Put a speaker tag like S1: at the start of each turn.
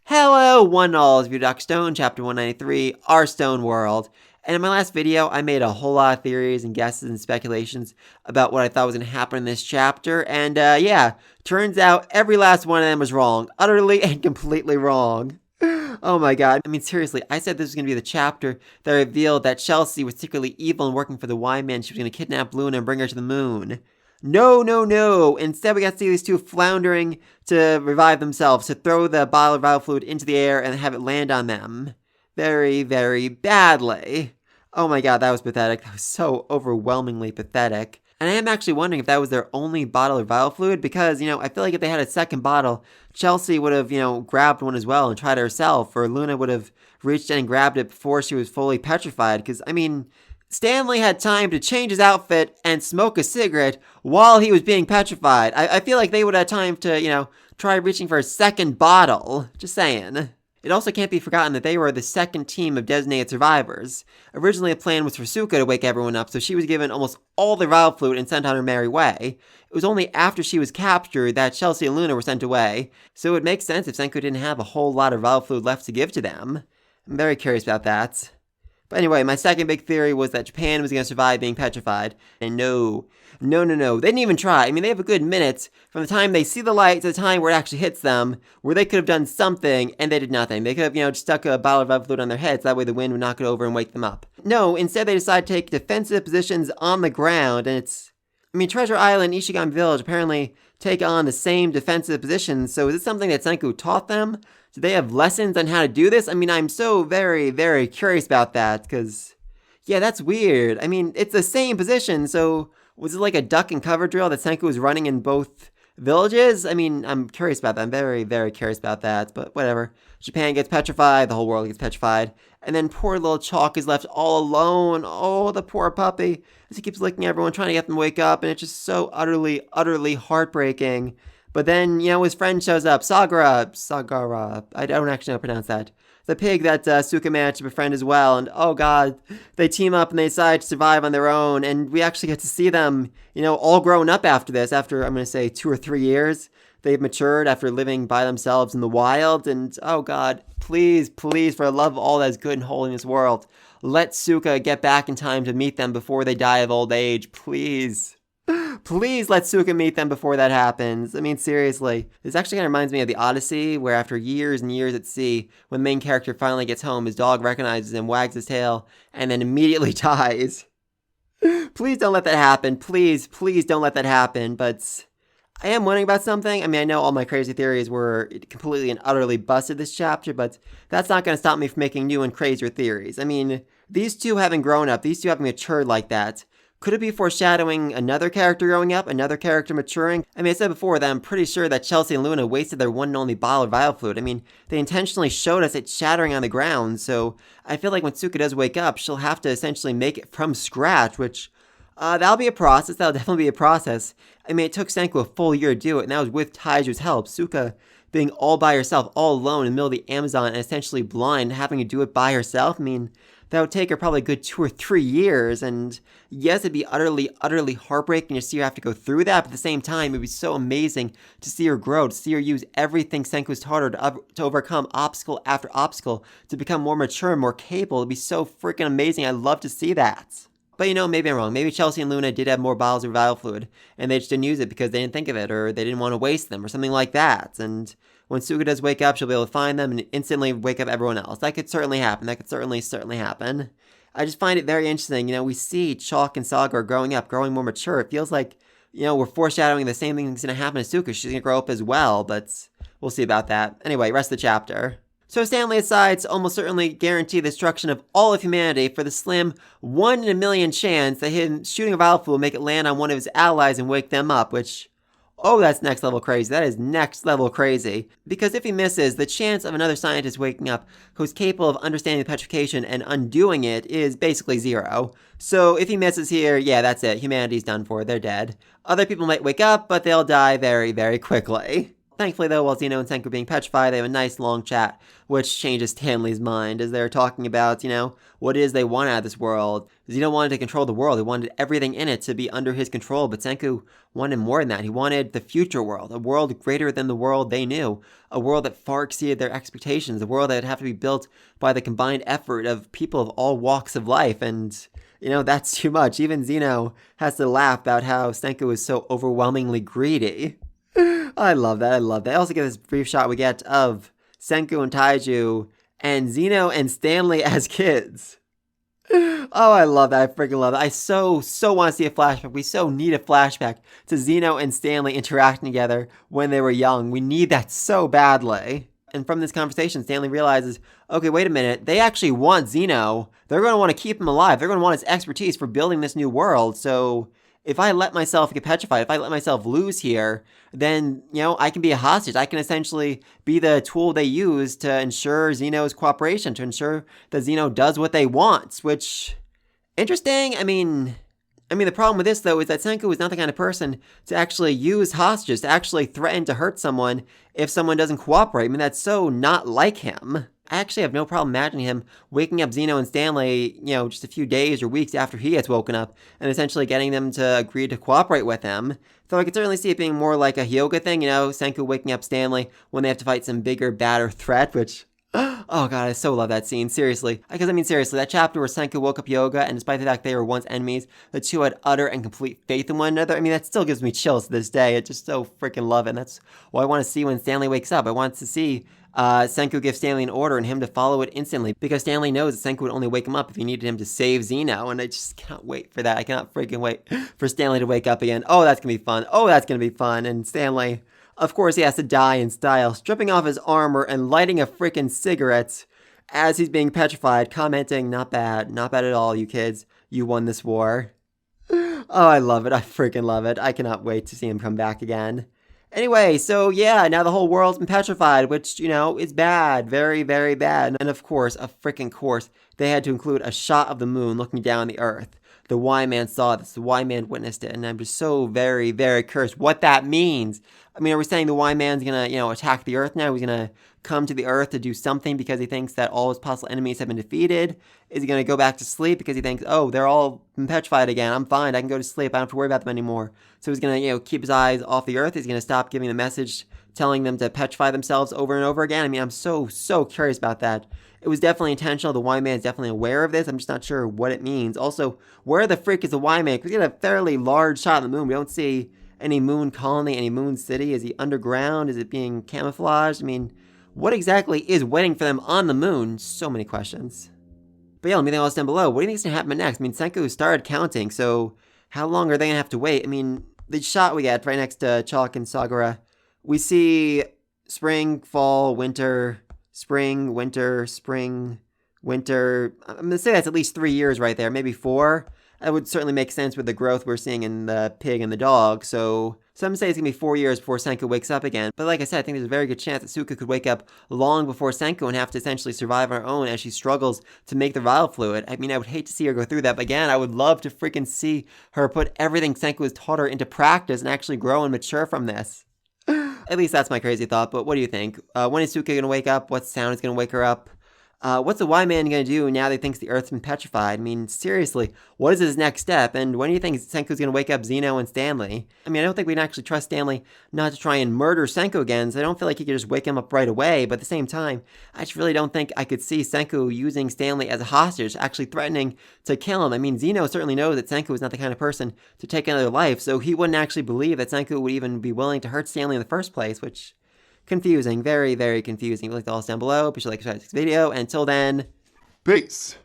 S1: Hello, one and all, it's Justking, chapter 193, Our Stone World. And in my last video, I made a whole lot of theories and guesses and speculations about what I thought was going to happen in this chapter. And yeah, turns out every last one of them was wrong. Utterly and completely wrong. Oh my god. I mean, seriously, I said this was going to be the chapter that revealed that Chelsea was secretly evil and working for the Y-Man. She was going to kidnap Luna and bring her to the moon. No, no, no. Instead, we got to see these two floundering to revive themselves, to throw the bottle of vital fluid into the air and have it land on them. Very, very badly. Oh my god, that was pathetic. That was so overwhelmingly pathetic. And I am actually wondering if that was their only bottle of vital fluid because, I feel like if they had a second bottle, Chelsea would have, grabbed one as well and tried it herself, or Luna would have reached in and grabbed it before she was fully petrified. Because, Stanley had time to change his outfit and smoke a cigarette while he was being petrified. I feel like they would have time to, try reaching for a second bottle. Just saying. It also can't be forgotten that they were the second team of designated survivors. Originally, the plan was for Suka to wake everyone up, so she was given almost all the vital fluid and sent on her merry way. It was only after she was captured that Chelsea and Luna were sent away, so it would make sense if Senku didn't have a whole lot of vital fluid left to give to them. I'm very curious about that. But anyway, my second big theory was that Japan was going to survive being petrified. And no. They didn't even try. They have a good minute from the time they see the light to the time where it actually hits them, where they could have done something, and they did nothing. They could have, just stuck a bottle of vital fluid on their heads, that way the wind would knock it over and wake them up. No, instead they decide to take defensive positions on the ground, and it's... Treasure Island and Ishigami Village apparently take on the same defensive positions, so is this something that Senku taught them? Do they have lessons on how to do this? I'm so very, very curious about that, because, yeah, that's weird. It's the same position, so was it like a duck and cover drill that Senku was running in both villages? I'm curious about that. I'm very, very curious about that, but whatever. Japan gets petrified, the whole world gets petrified, and then poor little Chalk is left all alone. Oh, the poor puppy, as he keeps licking everyone, trying to get them to wake up, and it's just so utterly, utterly heartbreaking. But then, his friend shows up, Sagara, I don't actually know how to pronounce that. The pig that Suka managed to befriend as well, and oh god, they team up and they decide to survive on their own, and we actually get to see them, all grown up after this, after, I'm going to say, 2 or 3 years. They've matured after living by themselves in the wild, and oh god, please, please, for the love of all that is good and holy in this world, let Suka get back in time to meet them before they die of old age, please. Please let Suka meet them before that happens. Seriously. This actually kind of reminds me of the Odyssey, where after years and years at sea, when the main character finally gets home, his dog recognizes him, wags his tail, and then immediately dies. Please don't let that happen. Please, please don't let that happen. But I am wondering about something. I know all my crazy theories were completely and utterly busted this chapter, but that's not going to stop me from making new and crazier theories. These two having grown up, these two having matured like that, could it be foreshadowing another character growing up, another character maturing? I said before that I'm pretty sure that Chelsea and Luna wasted their one and only bottle of vital fluid. They intentionally showed us it shattering on the ground, so I feel like when Suka does wake up, she'll have to essentially make it from scratch, which, that'll be a process, that'll definitely be a process. It took Senku a full year to do it, and that was with Taiju's help. Suka being all by herself, all alone in the middle of the Amazon, and essentially blind, having to do it by herself, that would take her probably a good 2 or 3 years, and yes, it'd be utterly, utterly heartbreaking to see her have to go through that, but at the same time, it'd be so amazing to see her grow, to see her use everything Senku's taught her to overcome obstacle after obstacle, to become more mature and more capable. It'd be so freaking amazing. I'd love to see that. But maybe I'm wrong. Maybe Chelsea and Luna did have more bottles of vital fluid, and they just didn't use it because they didn't think of it, or they didn't want to waste them, or something like that, and when Suka does wake up, she'll be able to find them and instantly wake up everyone else. That could certainly happen. That could certainly happen. I just find it very interesting. We see Chalk and Saga growing up, growing more mature. It feels like, we're foreshadowing the same thing that's going to happen to Suka. She's going to grow up as well, but we'll see about that. Anyway, rest of the chapter. So Stanley decides to almost certainly guarantee the destruction of all of humanity for the slim 1 in a million chance that him shooting a vital fluid will make it land on one of his allies and wake them up, which... oh, that's next level crazy. That is next level crazy. Because if he misses, the chance of another scientist waking up who's capable of understanding the petrification and undoing it is basically 0. So if he misses here, yeah, that's it. Humanity's done for. They're dead. Other people might wake up, but they'll die very, very quickly. Thankfully, though, while Zeno and Senku are being petrified, they have a nice long chat, which changes Stanley's mind as they're talking about, what it is they want out of this world. Zeno wanted to control the world. He wanted everything in it to be under his control, but Senku wanted more than that. He wanted the future world, a world greater than the world they knew, a world that far exceeded their expectations, a world that would have to be built by the combined effort of people of all walks of life, and that's too much. Even Zeno has to laugh about how Senku is so overwhelmingly greedy. I love that. I love that. I also get this brief shot we get of Senku and Taiju and Zeno and Stanley as kids. Oh, I love that. I freaking love that. I so want to see a flashback. We so need a flashback to Zeno and Stanley interacting together when they were young. We need that so badly. And from this conversation, Stanley realizes, okay, wait a minute. They actually want Zeno. They're going to want to keep him alive. They're going to want his expertise for building this new world. So if I let myself get petrified, if I let myself lose here, then, I can be a hostage. I can essentially be the tool they use to ensure Zeno's cooperation, to ensure that Zeno does what they want, which, interesting. I mean, the problem with this, though, is that Senku is not the kind of person to actually use hostages, to actually threaten to hurt someone if someone doesn't cooperate. I mean, that's so not like him. I actually have no problem imagining him waking up Zeno and Stanley, just a few days or weeks after he gets woken up and essentially getting them to agree to cooperate with him. Though I could certainly see it being more like a Hyoga thing, Senku waking up Stanley when they have to fight some bigger, badder threat, which, oh god, I so love that scene, seriously. Because, seriously, that chapter where Senku woke up Hyoga, and despite the fact they were once enemies, the two had utter and complete faith in one another. That still gives me chills to this day. I just so freaking love it, and that's what I want to see when Stanley wakes up. I want to see Senku give Stanley an order and him to follow it instantly, because Stanley knows that Senku would only wake him up if he needed him to save Zeno, and I just cannot wait for that. I cannot freaking wait for Stanley to wake up again. Oh, that's gonna be fun. Oh, that's gonna be fun. And Stanley, of course, he has to die in style, stripping off his armor and lighting a freaking cigarette as he's being petrified, commenting, not bad at all, you kids. You won this war. Oh, I love it. I freaking love it. I cannot wait to see him come back again. Anyway, so yeah, now the whole world's been petrified, which, is bad. Very, very bad. And of course, they had to include a shot of the moon looking down on the earth. The Y-Man saw this. The Y-Man witnessed it. And I'm just so very, very curious what that means. Are we saying the Y-Man's going to, attack the earth now? He's going to come to the earth to do something because he thinks that all his possible enemies have been defeated? Is he going to go back to sleep because he thinks, oh, they're all petrified again. I'm fine. I can go to sleep. I don't have to worry about them anymore. So he's going to, keep his eyes off the earth. He's going to stop giving the message telling them to petrify themselves over and over again. I'm so curious about that. It was definitely intentional. The Y-Man is definitely aware of this. I'm just not sure what it means. Also, where the frick is the Y-Man? Because we get a fairly large shot of the moon. We don't see any moon colony, any moon city. Is he underground? Is it being camouflaged? What exactly is waiting for them on the moon? So many questions. But yeah, let me know else down below. What do you think is going to happen next? Senku started counting, so how long are they going to have to wait? The shot we get right next to Chalk and Sagara, we see spring, fall, winter, spring, winter, spring, winter. I'm going to say that's at least 3 years right there, maybe 4. That would certainly make sense with the growth we're seeing in the pig and the dog. So some say it's going to be 4 years before Senku wakes up again. But like I said, I think there's a very good chance that Suka could wake up long before Senku and have to essentially survive on her own as she struggles to make the vial fluid. I would hate to see her go through that. But again, I would love to freaking see her put everything Senku has taught her into practice and actually grow and mature from this. At least that's my crazy thought. But what do you think? When is Suka going to wake up? What sound is going to wake her up? What's the Y-Man going to do now that he thinks the Earth's been petrified? Seriously, what is his next step? And when do you think Senku's going to wake up Zeno and Stanley? I don't think we can actually trust Stanley not to try and murder Senku again, so I don't feel like he could just wake him up right away. But at the same time, I just really don't think I could see Senku using Stanley as a hostage, actually threatening to kill him. Zeno certainly knows that Senku is not the kind of person to take another life, so he wouldn't actually believe that Senku would even be willing to hurt Stanley in the first place, which... confusing, very, very confusing. If you like the all down below, be sure to like and subscribe to this video. And until then,
S2: peace.